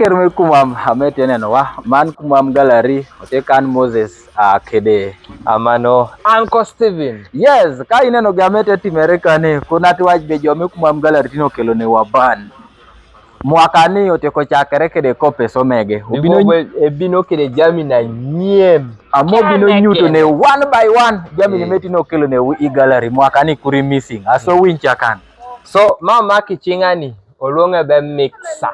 ker me kumam hamet neno wa man kumam gallery otekan Moses kede amano Uncle Steven. Yes, ka ineno gamete timere kane kuna twaj be jome kumam gallery tino kelo ne waban mwaka ni oteko chakere kede kopes omege Ebino kede jami na nyiem amo bino nyuto ne one by one jami ni metino kelo ne i gallery mwaka ni kuri missing aso wincha kan so mama kichingani olonge be mixa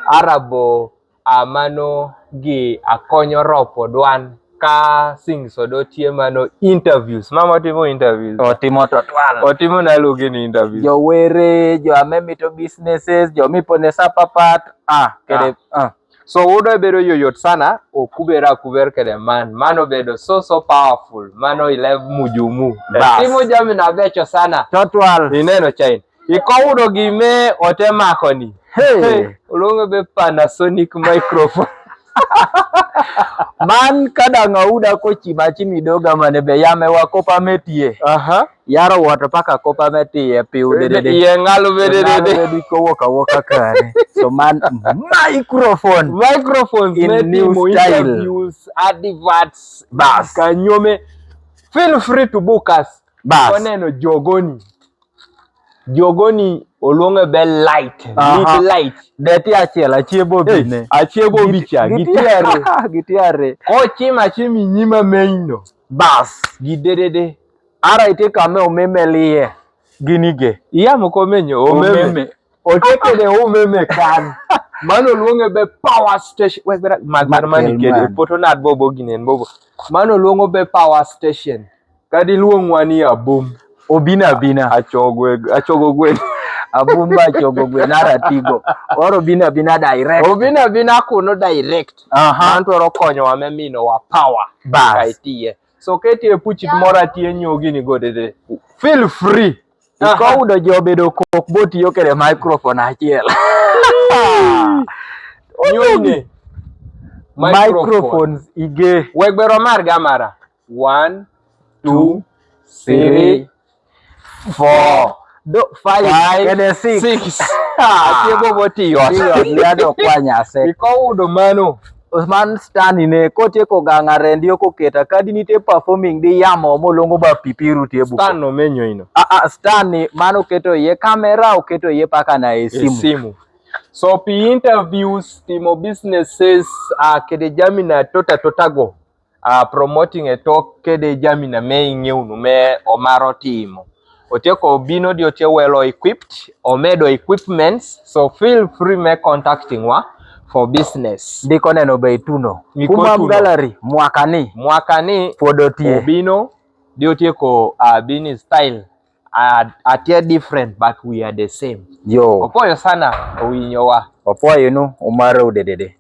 arabo amano gi akonyo ropo dwan ka sing sodotie mano interviews mama timo interviews otimo totwal otimo na lugi ni interviews jo were jo amemito businesses jo mipone sapapat kede so udo bedo yoyot sana okubera kuber kede mano bedo so powerful mano ilev mujumu timo jami na becho sana totwal ineno chain iko udo gime otemako ni hey ulonge be Panasonic microphone man kada ngauda ko chimachi midoga mane be yame wa kopa metie yaro wato paka kopa metie piudede ye ngalo bedede ko woka kare so man microphones in new style interviews adverts bas kanyome feel free to book us koneno jogoni olonge be light mid light deti achiel achiebo bine achiebo bicha gitiare ko chimi nyima meino bas gidedede ara iteka me omemeliye ginige iyamo komenyo omeme otekede omeme kan mano luonge be power station magmar mani kede poto nad bobo ginen bobo mano luongo be power station kadi luongwa ni abum bina achogo gwen abumba achogo gwen aratigo oro bina direct bina kuno direct antoro konyo wa memino wa power kaitie so ketie puchit mora tie nyogi ni godede feel free iko udo jobedo kok botiyo kede microphone achiel nyoine microphones ige wegbero mar gamara 1 2 3 4 5 and 6 atiego botiyo liado kwanyase iko udo mano Osman Stani ne kotieko ganga rendio koketa kadi nite performing di yamo molongo ba pipiru tie buko Stan no menyo ino Stani mano keto ye kamera oketo ye paka na esimu so pi interviews timo businesses kede jamina totago promoting a talk kede jamina me ngeuno me omaro timo oteko bino di otie well equipped omedo equipments so feel free me contacting wa for business diko neno be tuno kumam gallery mwaka ni podotie bino di otieko bini style atie different but we are the same yo opoyo sana owinyo wa opoyo no umaro udedede